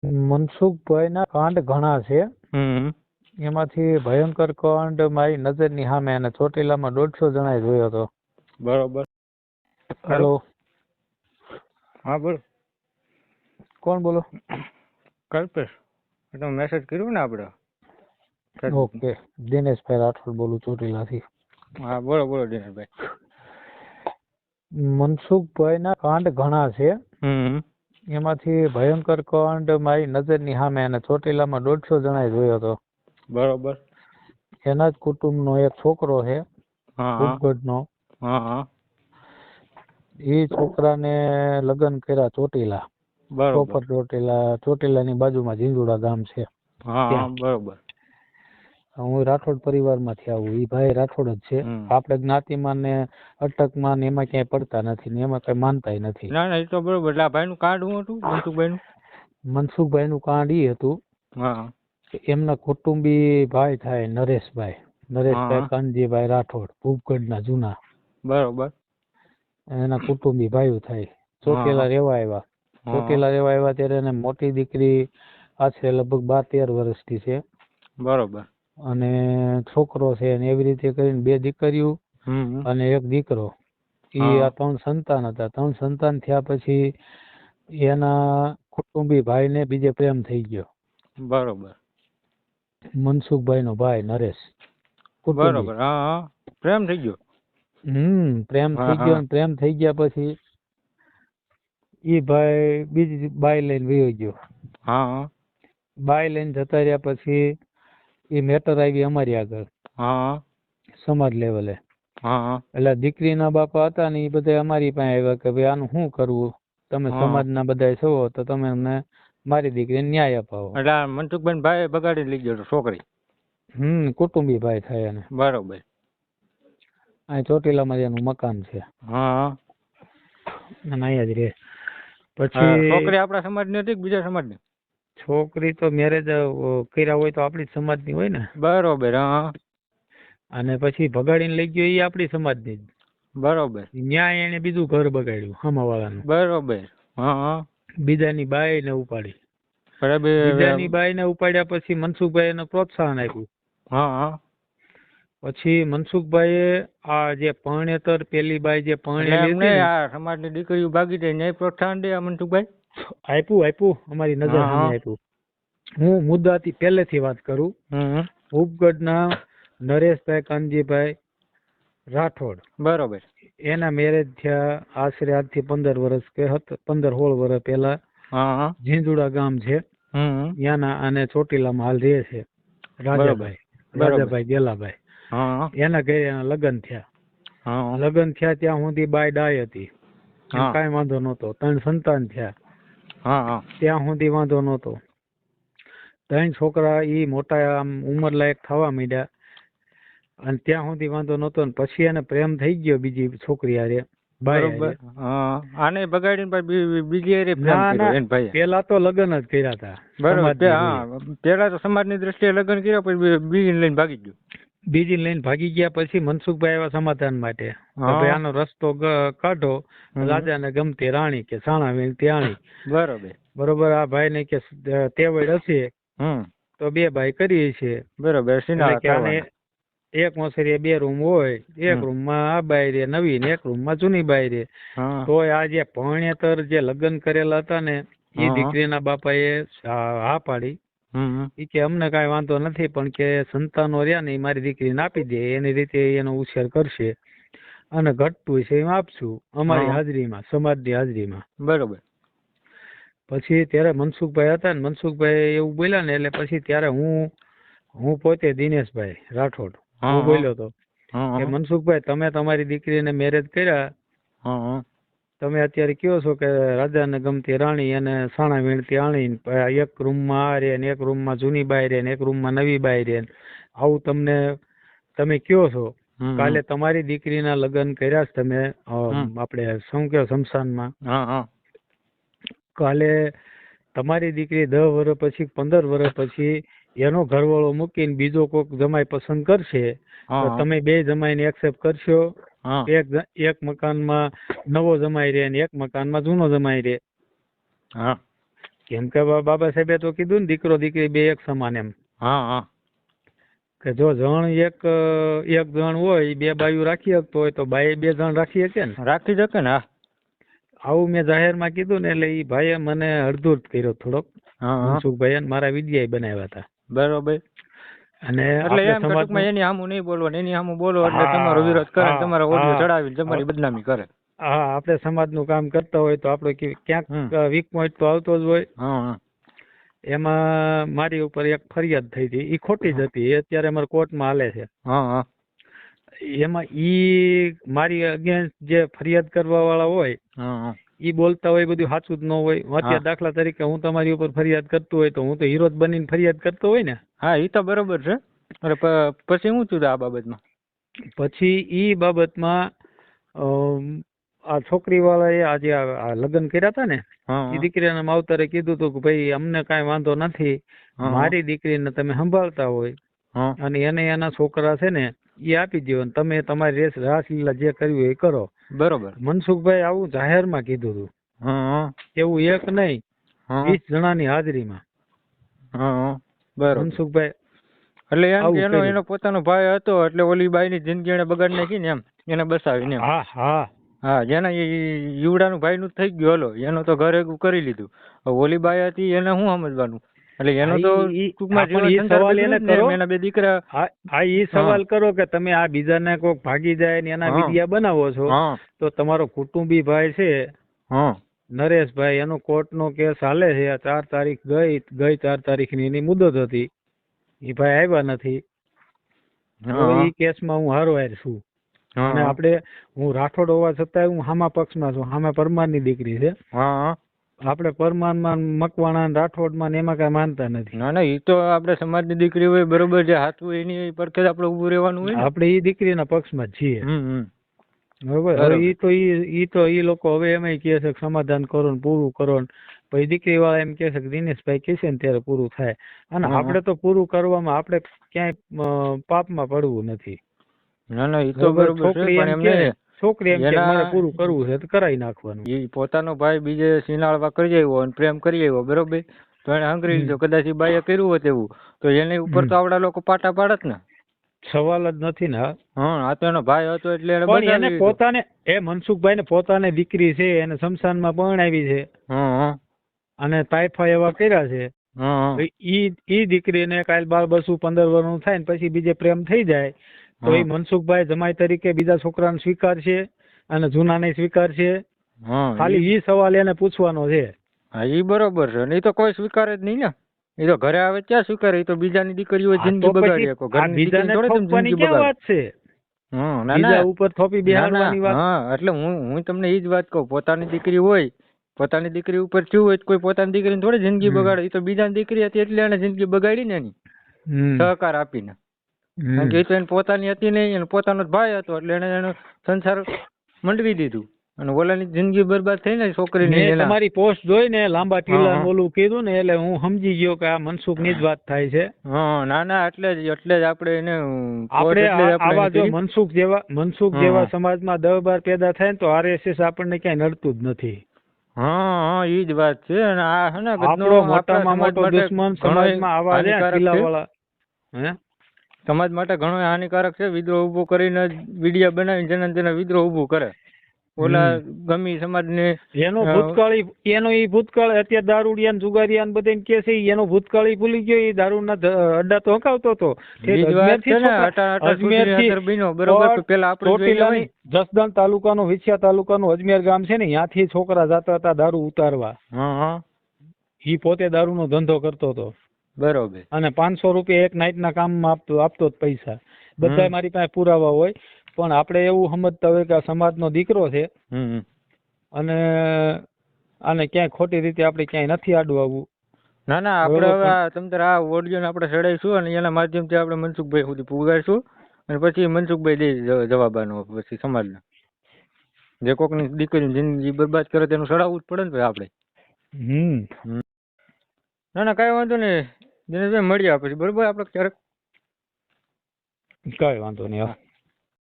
મનસુખભાઈના કાંડ ઘણા છે. હમ એમાંથી ભયંકર કાંડ મારી નજરની સામે અને ચોટીલામાં 150 જણાએ જોયો હતો. બરોબર. હેલો, હા બોલો. કોણ બોલો? કલ્પેશ, તમે મેસેજ કર્યો ને આપણે? ઓકે, દિનેશભાઈ રાઠોડ બોલું ચોટીલાથી. હા બોલો બોલો દિનેશભાઈ. મનસુખભાઈના કાંડ ઘણા છે. હમ એમાંથી ભયંકર કાંડ મારી નજરની સામે અને ચોટીલામાં 150 જણાએ જોયો હતો. બરોબર. એના જ કુટુંબનો એક છોકરો છે, હા હા ઉપગઢનો. હા હા એ છોકરાને લગ્ન કર્યા ચોટીલા, બરોબર. પ્રોપર ચોટીલાની બાજુમાં ઝીંઝુડા ગામ છે હા હા ત્યાં. બરોબર. હું રાઠોડ પરિવારમાંથી આવું. એ ભાઈ રાઠોડ જ છે. આપણે જ્ઞાતિમાં ને અટકમાં ને એમાં ક્યાંય પડતા નથી ને એમાં કઈ માનતાય નથી. ના ના એ તો બરોબર. એટલે આ ભાઈનું કાર્ડ શું હતું મનસુખભાઈનું? મનસુખભાઈનું કાંડ એ હતું હા કે એમના કુટુંબી ભાઈ થાય નરેશભાઈ હા કાનજીભાઈ રાઠોડ, ઉપગઢના જૂના. બરોબર. એના કુટુંબી ભાઈઓ થાય. હા ચોટીલા રહેવા આવ્યા. હા ચોટીલા રહેવા આવ્યા ત્યારે એને મોટી દીકરી આશરે લગભગ 12-13 વર્ષથી છે. બરોબર. અને છોકરો છે અને એવી રીતે કરીને 2 દીકરીઓ અને 1 દીકરો. આ 3 સંતાન હતા. 3 સંતાન થયા પછી એના કુટુંબી ભાઈને બીજે પ્રેમ થઈ ગયો. બરોબર. મનસુખભાઈનો ભાઈ નરેશ. બરોબર. હા હા પ્રેમ થઈ ગયો. પ્રેમ થઈ ગયો. અને પ્રેમ થઈ ગયા પછી ઈ ભાઈ બીજી બાઈ લઈને વયો ગયો. હા બાઈ લઈને જતા રહ્યા પછી એ મેટર આવી અમારી આગળ. હા સમાજ લેવલે. હા એટલે દીકરીના બાપા હતા ને એ બધા અમારી પાસે આવ્યા કે ભાઈ આનું શું કરવું, તમે સમાજના બધા છો તો તમે અમને મારી દીકરીને ન્યાય અપાવો. એટલે મનસુખભાઈ ભાઈ બગાડી લઈ ગયો છોકરી. કુટુંબી ભાઈ થાય એને. બરોબર. અહીં ચોટીલામાં એનું મકાન છે. હા અને અહીંયા જ રહે. પછી છોકરી આપણા સમાજની હતી કે બીજા સમાજની? છોકરી તો મેરેજ કર્યા હોય તો આપણી સમાજની હોય ને. બરોબર. હા અને પછી ભગાડીને લઈ ગયો એ આપણી સમાજની જ. બરોબર. ન્યાય એને બીજું ઘર બગાડ્યું સામાવાળાનું. બરોબર. હા બીજાની બાઈ ને ઉપાડી. બરાબર. બીજાની બાઈ ને ઉપાડ્યા પછી મનસુખભાઈ એને પ્રોત્સાહન આપ્યું. હા પછી મનસુખભાઈએ આ જે પરણેતર પેલી બાઈ જે પરણેલી હતી ને, આ સમાજની દીકરીઓ ભાગી જાય ન્યાય પ્રોત્સાહન દે મનસુખભાઈ? આપ્યું અમારી નજર સામે આપ્યું. હું મુદ્દાથી પહેલેથી વાત કરું. ઉપગઢના નરેશભાઈ કાનજીભાઈ રાઠોડ. બરોબર. એના મેરેજ થયા આશરે આજથી 15 વર્ષ કે 15-16 વર્ષ પહેલા. ઝીંઝુડા ગામ છે ત્યાંના. અને ચોટીલામાં હાલ રહે છે. રાજાભાઈ ગેલાભાઈ. એના ઘરે એના લગ્ન થયા. લગ્ન થયા ત્યાં સુધી બાઈ ડાય હતી. કાંઈ વાંધો નહોતો. 3 સંતાન થયા. ત્યાં સુધી વાંધો નહોતો. 3 છોકરા ઈ મોટા આમ ઉંમર લાયક થવા માંડ્યા અને ત્યાં સુધી વાંધો નહોતો. ને પછી એને પ્રેમ થઈ ગયો બીજી છોકરી હારે. બરોબર. આને બગાડીને બીજી હારે પ્રેમ કર્યો એન ભાઈ. પેલા તો લગ્ન જ કર્યા હતા. બરોબર. પેલા તો સમાજની દ્રષ્ટિએ લગ્ન કર્યા પછી બીજીને લઈને ભાગી ગયો. બીજી લઈને ભાગી ગયા પછી મનસુખભાઈ આવ્યા સમાધાન માટે. ભાઈ આનો રસ્તો કાઢો. રાજાને ગમતી રાણી કે સાણા વીણતી આણી. બરોબર. આ ભાઈ ને કે તેવડ હશે તો 2 ભાઈ કરીએ છીએ. બરોબર. એક મોસરીએ 2 રૂમ હોય. એક રૂમમાં આ બાઈ રે નવી ને એક રૂમમાં જૂની બાઈ રે. તો આ જે પરણેતર જે લગ્ન કરેલા હતા ને એ દીકરીના બાપાએ હા પાડી. કે અમને કાંઈ વાંધો નથી પણ કે સંતાનો રહ્યા ને એ મારી દીકરીને આપી દે, એની રીતે એનો ઉછેર કરશે અને ઘટતું છે એમ આપશું અમારી હાજરીમાં, સમાજની હાજરીમાં. બરોબર. પછી ત્યારે મનસુખભાઈ હતા ને, મનસુખભાઈ એવું બોલ્યા ને એટલે પછી ત્યારે હું પોતે દિનેશભાઈ રાઠોડ હું બોલ્યો હતો કે મનસુખભાઈ તમે તમારી દીકરીને મેરેજ કર્યા, તમે અત્યારે કયો છો કે રાજાને ગમતી રાણી અને સાણા વીણતી આણી, એક રૂમમાં આ રે ને એક રૂમમાં જૂની બાઈ રે ને એક રૂમમાં નવી બાઈ રે, આવું તમે કયો છો. કાલે તમારી દીકરીના લગ્ન કર્યા છે તમે આપણે શું કયો શમશાનમાં. કાલે તમારી દીકરી 10 વર્ષ પછી 15 વર્ષ પછી એનો ઘરવાળો મૂકીને બીજો કોઈક જમાઈ પસંદ કરશે તો તમે 2 જમાઈને એક્સેપ્ટ કરશો? એક મકાનમાં નવો જમાઈ રે ને એક મકાનમાં જૂનો જમાઈ રે. કેમ કે બાબા સાહેબે તો કીધું ને દીકરો દીકરી બે એક સમાન એમ. હા હા કે જો જણ એક જણ હોય ઈ બે બાયું રાખી શકતો હોય તો બાઈ બે જણ રાખી શકે ને. રાખી શકે ને. હા આવું મેં જાહેરમાં કીધું ને એટલે ઈ ભાઈએ મને અડધૂર કર્યો થોડોક. હા હા મનસુખભાઈ મારા વિદ્યાએ બનાવ્યા હતા. બરોબર. અને એટલે આપણે એમ કે ટૂંકમાં એની સામું નહીં બોલવાનું, એની સામું બોલો એટલે હા, તમારો વિરોધ કરે, હા, તમારો ઓડિયો હા, ચડાવી તમારી બદનામી કરે. હા આપણે સમાજનું કામ કરતા હોય તો આપણે ક્યાંક વીક પોઈન્ટ તો આવતો જ હોય. હા હા એમાં મારી ઉપર એક ફરિયાદ થઈ હતી, ઈ ખોટી જ હતી, એ અત્યારે અમારા કોર્ટમાં હાલે છે. હા હા એમાં ઈ મારી અગેન્સ્ટ જે ફરિયાદ કરવા વાળા હોય હા ઈ બોલતા હોય બધું સાચું જ ન હોય. અત્યારે દાખલા તરીકે હું તમારી ઉપર ફરિયાદ કરતો હોય તો હું તો હીરો જ બનીને ફરિયાદ કરતો હોય ને. હા એ તો બરોબર છે. અરે પછી શું થયું આ બાબતમાં? પછી ઈ બાબતમાં આ છોકરી વાળાએ આજે આ લગ્ન કર્યા હતા ને, એ દીકરીના માવતરે કીધું હતું કે ભાઈ અમને કાંઈ વાંધો નથી, મારી દીકરીને તમે સંભાળતા હોય અને એને એના છોકરા છે ને એ આપી દો, તમે તમારી રાસલીલા જે કરવી હોય એ કરો. બરોબર. મનસુખભાઈ આવું જાહેરમાં કીધું હતું. એવું એક નહીં, 20 જણાની હાજરીમાં. બરોબર. મનસુખભાઈ એટલે એમ એનો પોતાનો ભાઈ હતો એટલે ઓલી બાઈની જિંદગી એને બગાડી નાખી ને, એમ એને બસાવીને. હા હા હા જેના યુવડાનું ભાઈનું થઈ ગયું, હલો એનો તો ઘર ભેગું કરી લીધું. ઓલી બાઈ હતી એને શું સમજવાનું? એટલે એનો તો ટૂંકમાં જીવન સવાલ એને કરો, એના બે દીકરા. હા ઈ સવાલ કરો કે તમે આ બીજાને કોઈક ભાગી જાય ને એના વિડિયા બનાવો છો તો તમારો કુટુંબી ભાઈ છે નરેશભાઈ, એનો કોર્ટનો કેસ હાલે છે. 4 તારીખ ગઈ 4 તારીખની એની મુદત હતી, એ ભાઈ આવ્યા નથી. એ કેસમાં હું હારવાર છું અને હું રાઠોડ હોવા છતાં હું હામા પક્ષમાં છું. હામે પરમારની દીકરી છે. આપણે પરમારમાં મકવાણા રાઠોડમાં એમાં કઈ માનતા નથી. ના ના એ તો આપણે સમાજની દીકરી હોય બરોબર, જે હાથું એની પડખે આપણે ઉભું રહેવાનું હોય. આપણે એ દીકરીના પક્ષમાં જ છીએ. બરોબર. હવે ઈ લોકો હવે એમ કહે છે કે સમાધાન કરો ને પૂરું કરો ને, પછી દીકરી વાળા એમ કે છે કે દિનેશભાઈ કહેશે ને ત્યારે પૂરું થાય. અને આપણે તો પૂરું કરવામાં આપણે ક્યાંય પાપમાં પડવું નથી. ના ના એ તો બરોબર છે, પણ એમને છોકરી એમ કે મારે પૂરું કરવું છે તો કરાવી નાખવાનું. એ પોતાનો ભાઈ બીજે સિનાળવા કરી આવ્યો અને પ્રેમ કરી આવ્યો બરોબર, તો એને હંગરી લીધો. કદાચ એ બાઈએ કર્યું હોત એવું તો એની ઉપર તો આવડા લોકો પાટા પાડત ને. સવાલ જ નથી ને. આ તો એનો ભાઈ હતો એટલે એને પોતાને મનસુખભાઈ ને પોતાને દીકરી છે, એને શમશાનમાં પરણાવી છે અને તાઇફા એવા કર્યા છે. ઈ દીકરીને કાલ 12-15 વર્ષનું થાય ને પછી બીજે પ્રેમ થઈ જાય તો એ મનસુખભાઈ જમાઈ તરીકે બીજા છોકરાને સ્વીકારશે અને જૂનાને સ્વીકારશે? ખાલી ઈ સવાલ એને પૂછવાનો છે. હા ઈ બરોબર છે. નહીં તો કોઈ સ્વીકારે જ નહીં ને. એ તો ઘરે આવે ક્યાં સ્વીકારે? તો બીજાની દીકરીઓ જિંદગી બગાડી શકો. બીજાને થોપવાની ક્યાં વાત છે? બીજા ઉપર થોપી બેહાડવાની વાત. હા એટલે હું તમને ઈ જ વાત કહું, પોતાની દીકરી હોય, પોતાની દીકરી ઉપર થયું હોય કોઈ પોતાની દીકરીને થોડી જિંદગી બગાડે. એ તો બીજાની દીકરી હતી એટલે એને જિંદગી બગાડી ને એની સહકાર આપીને. કારણ કે એ તો એને પોતાની હતી નહીં, એને પોતાનો જ ભાઈ હતો એટલે એને એનો સંસાર મંડવી દીધું અને ઓલાની જિંદગી બરબાદ થઈ ને છોકરીની. તમારી પોસ્ટ જોઈ ને લાંબા ટીલા ઓલું કીધું ને એટલે હું સમજી ગયો કે આ મનસુખ ની જ વાત થાય છે. ના ના એટલે જ આપણે એને આવા જો મનસુખ જેવા સમાજમાં 10-12 પેદા થાય ને તો RSS આપણને ક્યાંય નડતું જ નથી. ઈ જ વાત છે. અને આ હે ને આપણો મોટામાં મોટો દુશ્મન સમાજમાં આવા છે કિલ્લાવાળા. સમાજ માટે ઘણો હાનિકારક છે. વિદ્રોહ ઉભો કરીને વિડિયા બનાવીને જેના તેના વિદ્રોહ ઉભો કરે. ઓલા ગમી સમાજને એનો ભૂતકાળ અત્યારે દારૂડિયા જુગારિયા બધાને કે છે એનો ભૂતકાળ ભૂલી ગયો. એ દારૂના અડ્ડા તો હકાવતો હતો. જસદણ તાલુકાનો વિછિયા તાલુકાનું અજમેર ગામ છે ને, ત્યાંથી છોકરા જતા હતા દારૂ ઉતારવા. ઈ પોતે દારૂનો ધંધો કરતો હતો. બરોબર. અને 500 રૂપિયા એક નાઈટ ના કામમાં આપતો પૈસા. બધા મારી પાસે પુરાવા હોય. પણ આપણે એવું સમજતા હોય કે આ સમાજનો દીકરો છે અને આને ક્યાંય ખોટી રીતે આપણે ક્યાંય નથી આડું આવવું. ના ના આપણે હવે તમતાર આ ઓડિયો આપણે ચડાવીશું અને એના માધ્યમથી આપણે મનસુખભાઈ સુધી પુગાડીશું અને પછી મનસુખભાઈ દે જવાબ આનો પછી સમાજને. જે કોકની દીકરીની જિંદગી બરબાદ કરે તેનું ચડાવવું જ પડે ને ભાઈ આપણે. ના ના કઈ વાંધો નહીં દિનેશભાઈ, મળ્યા પછી બરોબર આપણે ક્યારેક. કઈ વાંધો નહીં.